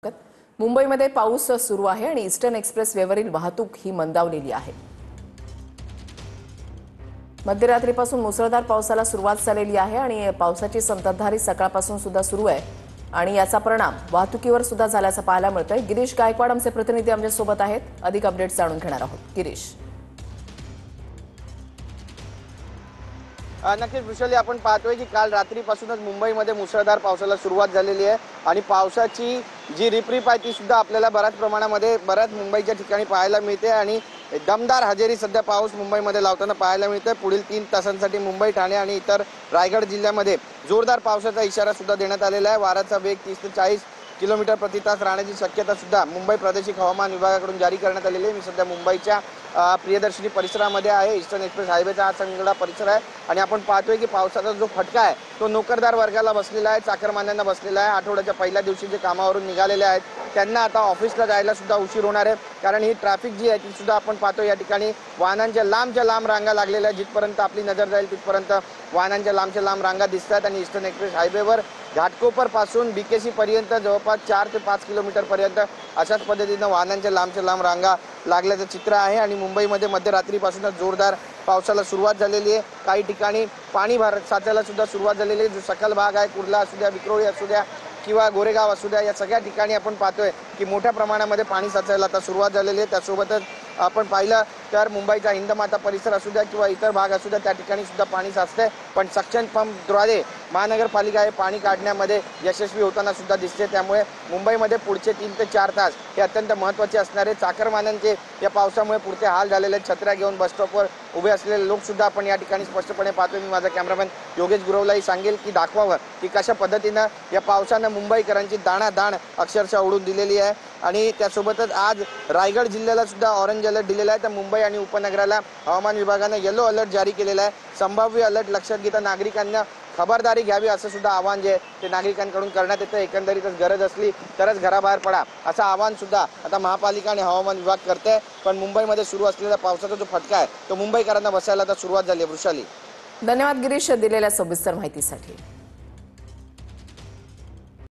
मुंबईमध्ये पाऊस सुरू आहे आणि ईस्टर्न एक्सप्रेस वेवरील वाहतूक ही मंदावलेली आहे। मध्यरात्रीपासून मुसळधार पावसाला सुरुवात झालेली आहे आणि पावसाची संततधारी सकाळपासून सुद्धा सुरू आहे आणि याचा परिणाम वाहतुकीवर सुद्धा झाल्याचं पाहायला मिळतंय। गिरीश गायकवाड आमचे प्रतिनिधी आमच्या सोबत आहेत, अधिक अपडेट्स जाणून घेणार आहोत। गिरीश, नक्कीच वृषाली, आपण पाहतोय की काल रात्रीपासूनच मुंबईमध्ये मुसळधार पावसाला सुरुवात झालेली आहे आणि पावसाची जी रिपरिप आहे ती सुद्धा आपल्याला बऱ्याच प्रमाणामध्ये बऱ्याच मुंबईच्या ठिकाणी पाहायला मिळते आणि दमदार हजेरी सध्या पाऊस मुंबईमध्ये लावताना पाहायला मिळतोय। पुढील 3 तासांसाठी मुंबई, ठाणे आणि इतर रायगड जिल्ह्यामध्ये जोरदार पावसाचा इशारा सुद्धा देण्यात आलेला आहे। वाऱ्याचा वेग 30 ते 40 किलोमीटर प्रति तास राहण्याची शक्यता सुद्धा मुंबई प्रादेशिक हवामान विभागाकडून जारी करण्यात आलेली आहे। मी सध्या मुंबईच्या प्रियदर्शनी परिसरामध्ये आहे। ईस्टर्न एक्सप्रेस हायवेचा हा संगडा परिसर आहे आणि आपण पाहतोय की पावसाचा जो फटका आहे तो नोकरदार वर्गाला बसलेला आहे, चाकरमान्यांना बसलेला आहे। आठवड्याच्या पहिल्या दिवशी जे कामावरून निघालेले आहेत त्यांना आता ऑफिसला जायला सुद्धा उशीर होणार आहे, कारण ही ट्रॅफिक जी आहे ती सुद्धा आपण पाहतो या ठिकाणी वाहनांच्या लांबच्या लांब रांगा लागलेल्या आहेत। जिथपर्यंत आपली नजर जाईल तिथपर्यंत वाहनांच्या लांबच्या लांब रांगा दिसतात आणि ईस्टर्न एक्सप्रेस हायवेवर घाटकोपर पासून बीकेसी पर्यंत जवळपास 4 ते 5 किलोमीटर पर्यंत अशाच पद्धतीने वाहनांच्या लांबच्या लांब रांगा लागल्याचं चित्र आहे आणि मुंबईमध्ये मध्यरात्रीपासूनच जोरदार पावसाला सुरुवात झालेली आहे। काही ठिकाणी पाणी साचायला सुद्धा सुरुवात झालेली आहे। जो सखल भाग आहे, कुर्ला असू द्या, विक्रोळी असू द्या किंवा गोरेगाव असू द्या, या सगळ्या ठिकाणी आपण पाहतोय की मोठ्या प्रमाणामध्ये पाणी साचायला आता सुरुवात झालेली आहे। त्यासोबतच आपण पाहिलं तर मुंबईचा हिंदमाता परिसर असू द्या किंवा इतर भाग असू द्या त्या ठिकाणी सुद्धा पाणी साचतंय, पण सक्शन पंपद्वारे महानगरपालिका हे पाणी काढण्यामध्ये यशस्वी होताना सुद्धा दिसते। त्यामुळे मुंबईमध्ये पुढचे 3 ते 4 तास हे अत्यंत महत्त्वाचे असणार आहे। चाकरमान्यांचे या पावसामुळे पुरते हाल झालेले आहेत। छत्र्या घेऊन बसस्टॉपवर उभे असलेले लोक सुद्धा आपण या ठिकाणी स्पष्टपणे पाहतोय। मी माझा कॅमेरामॅन योगेश गुरवलाही सांगेल की दाखवावं की कशा पद्धतीनं या पावसानं मुंबईकरांची दाणादाण अक्षरशः उडून दिलेली आहे आणि त्यासोबतच आज रायगड जिल्ह्याला सुद्धा ऑरेंज अलर्ट दिलेला आहे। तर मुंबई आणि उपनगराला हवामान विभागानं येलो अलर्ट जारी केलेला आहे। संभाव्य अलर्ट लक्षात घेता नागरिकांना खबरदारी घ्यावी असं सुद्धा आवाहन जे ते नागरिकांकडून करण्यात येतं। एकंदरीतच गरज असली तरच घराबाहेर पडा असं आवाहन सुद्धा आता महापालिका आणि हवामान विभाग करते। पण मुंबईमध्ये सुरू असलेला पावसाचा जो फटका आहे तो मुंबईकरांना बसायला आता सुरुवात झाली आहे। वृषाली, धन्यवाद गिरीश दिलेल्या सविस्तर माहितीसाठी।